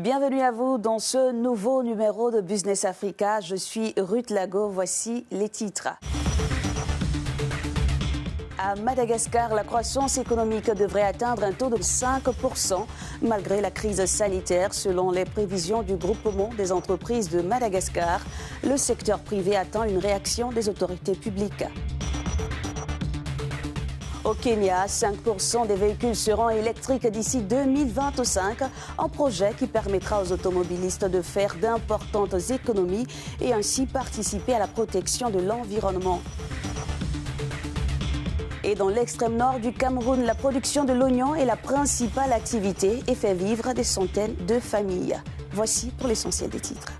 Bienvenue à vous dans ce nouveau numéro de Business Africa. Je suis Ruth Lago, voici les titres. À Madagascar, la croissance économique devrait atteindre un taux de 5% malgré la crise sanitaire. Selon les prévisions du groupement des entreprises de Madagascar, le secteur privé attend une réaction des autorités publiques. Au Kenya, 5% des véhicules seront électriques d'ici 2025, un projet qui permettra aux automobilistes de faire d'importantes économies et ainsi participer à la protection de l'environnement. Et dans l'extrême nord du Cameroun, la production de l'oignon est la principale activité et fait vivre des centaines de familles. Voici pour l'essentiel des titres.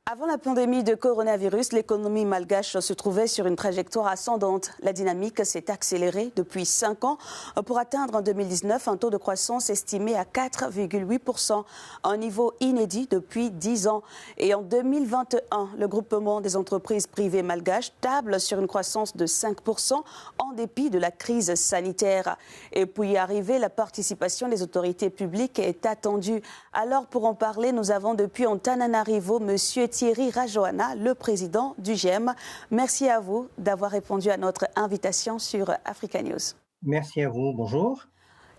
Avant la pandémie de coronavirus, l'économie malgache se trouvait sur une trajectoire ascendante. La dynamique s'est accélérée depuis 5 ans pour atteindre en 2019 un taux de croissance estimé à 4,8%, un niveau inédit depuis 10 ans. Et en 2021, le groupement des entreprises privées malgaches table sur une croissance de 5% en dépit de la crise sanitaire. Et pour y arriver, la participation des autorités publiques est attendue. Alors pour en parler, nous avons depuis Antananarivo Monsieur Thierry Rajoana, le président du GEM. Merci à vous d'avoir répondu à notre invitation sur Africa News. Merci à vous, bonjour.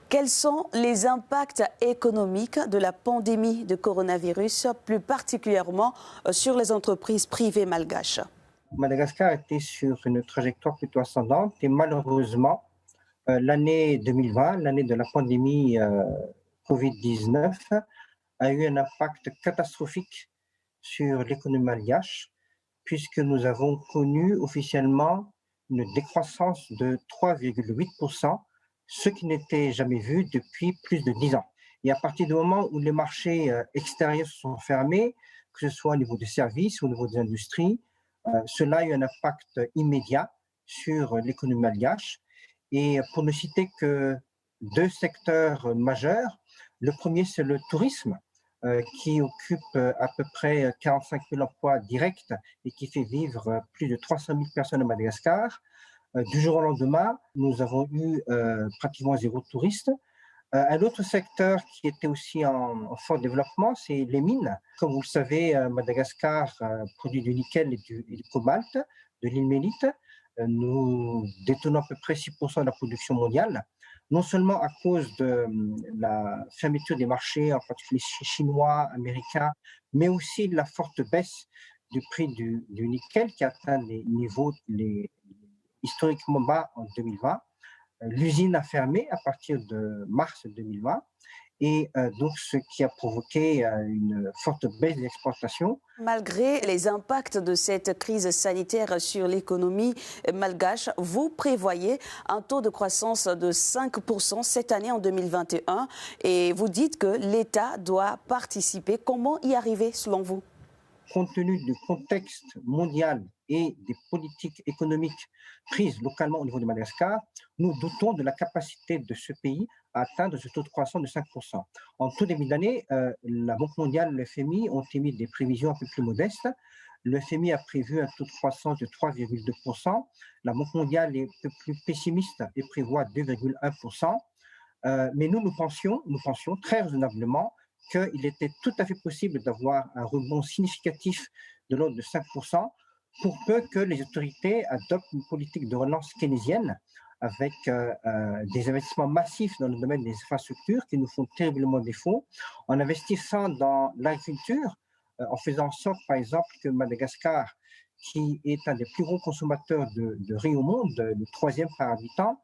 Quels sont les impacts économiques de la pandémie de coronavirus, plus particulièrement sur les entreprises privées malgaches? Madagascar était sur une trajectoire plutôt ascendante et malheureusement, l'année 2020, l'année de la pandémie Covid-19, a eu un impact catastrophique sur l'économie malgache, puisque nous avons connu officiellement une décroissance de 3,8%, ce qui n'était jamais vu depuis plus de 10 ans. Et à partir du moment où les marchés extérieurs se sont fermés, que ce soit au niveau des services ou au niveau des industries, cela a eu un impact immédiat sur l'économie malgache. Et pour ne citer que 2 secteurs majeurs, le premier c'est le tourisme, qui occupe à peu près 45 000 emplois directs et qui fait vivre plus de 300 000 personnes à Madagascar. Du jour au lendemain, nous avons eu pratiquement 0 touriste. Un autre secteur qui était aussi en fort développement, c'est les mines. Comme vous le savez, Madagascar produit du nickel et du cobalt, de l'ilménite. Nous détenons à peu près 6% de la production mondiale, non seulement à cause de la fermeture des marchés, en particulier chinois, américains, mais aussi de la forte baisse du prix du nickel qui atteint les niveaux historiquement bas en 2020. L'usine a fermé à partir de mars 2020 et donc ce qui a provoqué une forte baisse des exportations. Malgré les impacts de cette crise sanitaire sur l'économie malgache, vous prévoyez un taux de croissance de 5% cette année en 2021 et vous dites que l'État doit participer. Comment y arriver selon vous? Compte tenu du contexte mondial et des politiques économiques prises localement au niveau de Madagascar, nous doutons de la capacité de ce pays à atteindre ce taux de croissance de 5%. En tout début d'année, la Banque mondiale et le FMI ont émis des prévisions un peu plus modestes. Le FMI a prévu un taux de croissance de 3,2%. La Banque mondiale est un peu plus pessimiste et prévoit 2,1%. Mais nous pensions très raisonnablement qu'il était tout à fait possible d'avoir un rebond significatif de l'ordre de 5%, pour peu que les autorités adoptent une politique de relance keynésienne avec des investissements massifs dans le domaine des infrastructures qui nous font terriblement défaut, en investissant dans l'agriculture, en faisant en sorte, par exemple, que Madagascar, qui est un des plus gros consommateurs de riz au monde, le 3e par habitant,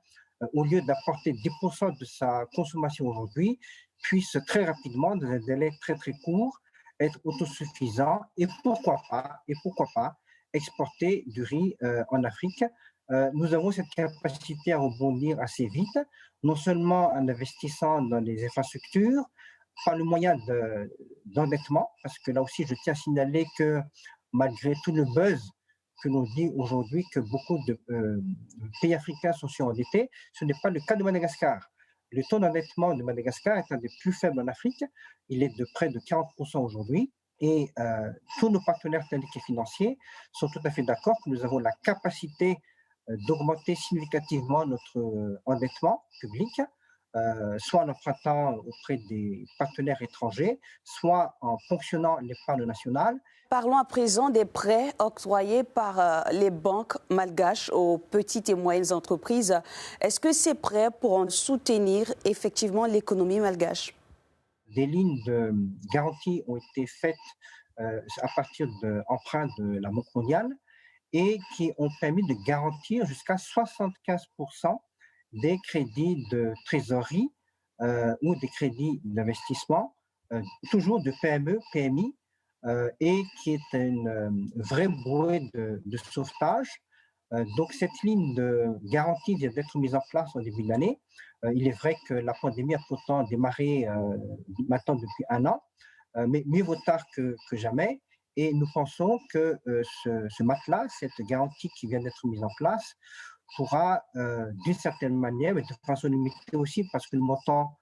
au lieu d'apporter 10% de sa consommation aujourd'hui, puisse très rapidement, dans un délai très très court, être autosuffisant et pourquoi pas exporter du riz en Afrique. Nous avons cette capacité à rebondir assez vite, non seulement en investissant dans les infrastructures, par le moyen d'endettement, parce que là aussi je tiens à signaler que malgré tout le buzz que l'on dit aujourd'hui que beaucoup de pays africains sont surendettés, ce n'est pas le cas de Madagascar. Le taux d'endettement de Madagascar est un des plus faibles en Afrique. Il est de près de 40% aujourd'hui. Et tous nos partenaires techniques et financiers sont tout à fait d'accord que nous avons la capacité d'augmenter significativement notre endettement public soit en empruntant auprès des partenaires étrangers, soit en ponctionnant l'épargne nationale. Parlons à présent des prêts octroyés par les banques malgaches aux petites et moyennes entreprises. Est-ce que ces prêts pourront soutenir effectivement l'économie malgache? Des lignes de garantie ont été faites à partir d'emprunts de la Banque mondiale et qui ont permis de garantir jusqu'à 75% des crédits de trésorerie ou des crédits d'investissement, toujours de PME, PMI, et qui est une vraie bouée de sauvetage. Donc cette ligne de garantie vient d'être mise en place en début d'année. Il est vrai que la pandémie a pourtant démarré maintenant depuis 1 an, mais mieux vaut tard que jamais. Et nous pensons que ce matelas, cette garantie qui vient d'être mise en place, pourra d'une certaine manière, mais de façon limitée aussi, parce que le montant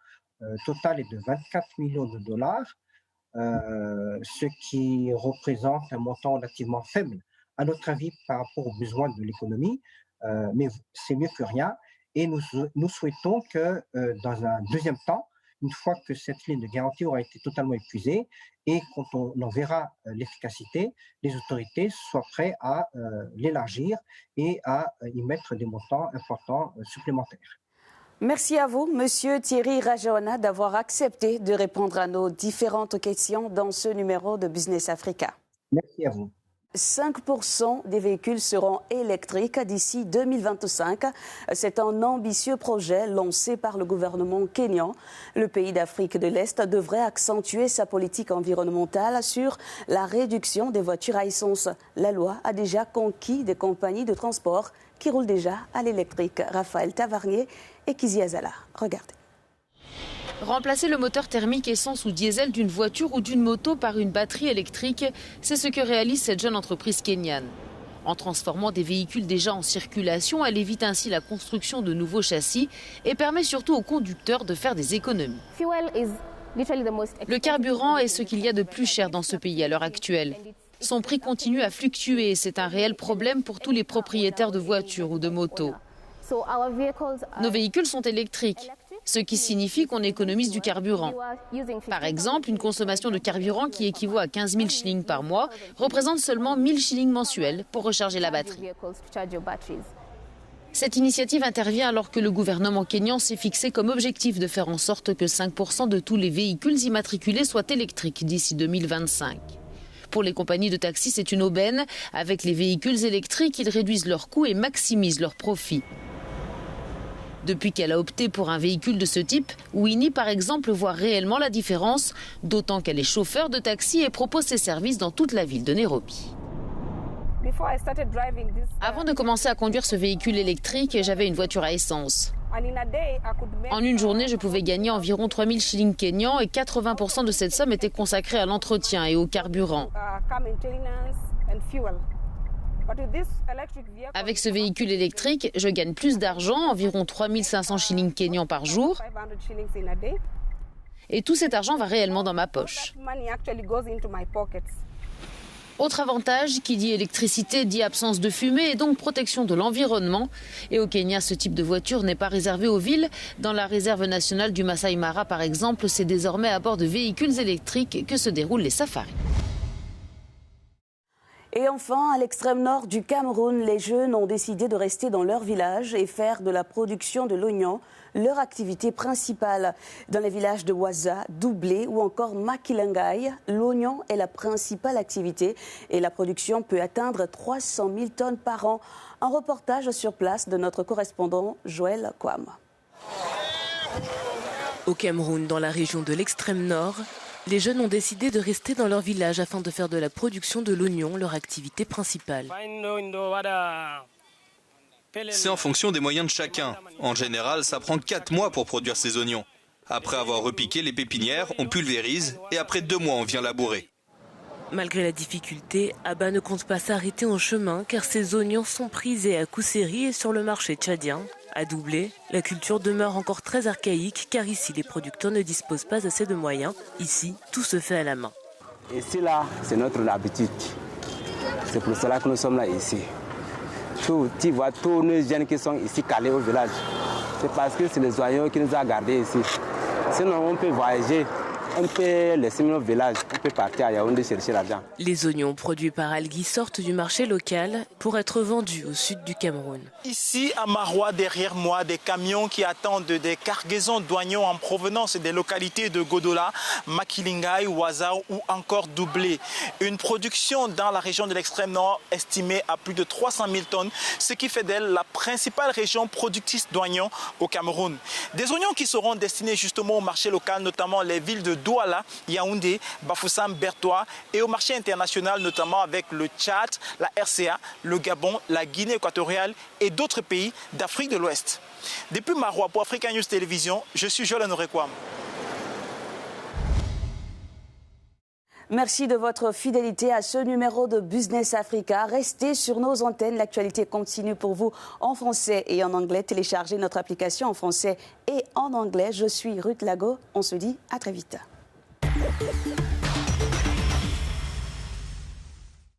total est de 24 millions de dollars, ce qui représente un montant relativement faible, à notre avis, par rapport aux besoins de l'économie, mais c'est mieux que rien. Et nous souhaitons que dans un deuxième temps, une fois que cette ligne de garantie aura été totalement épuisée et quand on en verra l'efficacité, les autorités soient prêtes à l'élargir et à y mettre des montants importants supplémentaires. Merci à vous, Monsieur Thierry Rajaona, d'avoir accepté de répondre à nos différentes questions dans ce numéro de Business Africa. Merci à vous. 5% des véhicules seront électriques d'ici 2025. C'est un ambitieux projet lancé par le gouvernement kényan. Le pays d'Afrique de l'Est devrait accentuer sa politique environnementale sur la réduction des voitures à essence. La loi a déjà conquis des compagnies de transport qui roulent déjà à l'électrique. Raphaël Tavarnier et Kizi Azala. Regardez. Remplacer le moteur thermique essence ou diesel d'une voiture ou d'une moto par une batterie électrique, c'est ce que réalise cette jeune entreprise kenyane. En transformant des véhicules déjà en circulation, elle évite ainsi la construction de nouveaux châssis et permet surtout aux conducteurs de faire des économies. Le carburant est ce qu'il y a de plus cher dans ce pays à l'heure actuelle. Son prix continue à fluctuer et c'est un réel problème pour tous les propriétaires de voitures ou de motos. Nos véhicules sont électriques, ce qui signifie qu'on économise du carburant. Par exemple, une consommation de carburant qui équivaut à 15 000 shillings par mois représente seulement 1 000 shillings mensuels pour recharger la batterie. Cette initiative intervient alors que le gouvernement kényan s'est fixé comme objectif de faire en sorte que 5% de tous les véhicules immatriculés soient électriques d'ici 2025. Pour les compagnies de taxi, c'est une aubaine. Avec les véhicules électriques, ils réduisent leurs coûts et maximisent leurs profits. Depuis qu'elle a opté pour un véhicule de ce type, Winnie, par exemple, voit réellement la différence, d'autant qu'elle est chauffeur de taxi et propose ses services dans toute la ville de Nairobi. Avant de commencer à conduire ce véhicule électrique, j'avais une voiture à essence. En une journée, je pouvais gagner environ 3 000 shillings kenyans et 80% de cette somme était consacrée à l'entretien et au carburant. Avec ce véhicule électrique, je gagne plus d'argent, environ 3 500 shillings kenyans par jour. Et tout cet argent va réellement dans ma poche. Autre avantage, qui dit électricité, dit absence de fumée et donc protection de l'environnement. Et au Kenya, ce type de voiture n'est pas réservé aux villes. Dans la réserve nationale du Masai Mara, par exemple, c'est désormais à bord de véhicules électriques que se déroulent les safaris. Et enfin, à l'extrême nord du Cameroun, les jeunes ont décidé de rester dans leur village et faire de la production de l'oignon leur activité principale. Dans les villages de Waza, Doublé ou encore Makilangai, l'oignon est la principale activité et la production peut atteindre 300 000 tonnes par an. Un reportage sur place de notre correspondant Joël Kwam. Au Cameroun, dans la région de l'extrême nord, les jeunes ont décidé de rester dans leur village afin de faire de la production de l'oignon leur activité principale. C'est en fonction des moyens de chacun. En général, ça prend 4 mois pour produire ces oignons. Après avoir repiqué les pépinières, on pulvérise et après 2 mois, on vient labourer. Malgré la difficulté, Abba ne compte pas s'arrêter en chemin car ses oignons sont prisés à Kousséri et sur le marché tchadien. À Doublé, la culture demeure encore très archaïque car ici les producteurs ne disposent pas assez de moyens. Ici, tout se fait à la main. Ici là, c'est notre habitude. C'est pour cela que nous sommes là ici. Tu vois tous les jeunes qui sont ici calés au village. C'est parce que c'est les oignons qui nous ont gardés ici. Sinon, on peut voyager. On peut laisser nos villages, on peut partir à Yaoundé chercher l'argent. Les oignons produits par Algui sortent du marché local pour être vendus au sud du Cameroun. Ici à Maroua, derrière moi, des camions qui attendent des cargaisons d'oignons en provenance des localités de Godola, Makilingaï, Ouazao ou encore Doublé. Une production dans la région de l'extrême nord estimée à plus de 300 000 tonnes, ce qui fait d'elle la principale région productrice d'oignons au Cameroun. Des oignons qui seront destinés justement au marché local, notamment les villes de Douala, Yaoundé, Bafoussam, Bertois et au marché international, notamment avec le Tchad, la RCA, le Gabon, la Guinée équatoriale et d'autres pays d'Afrique de l'Ouest. Depuis Maroua pour Africa News Télévision, je suis Joël Honoré-Kouam. Merci de votre fidélité à ce numéro de Business Africa. Restez sur nos antennes. L'actualité continue pour vous en français et en anglais. Téléchargez notre application en français et en anglais. Je suis Ruth Lago. On se dit à très vite.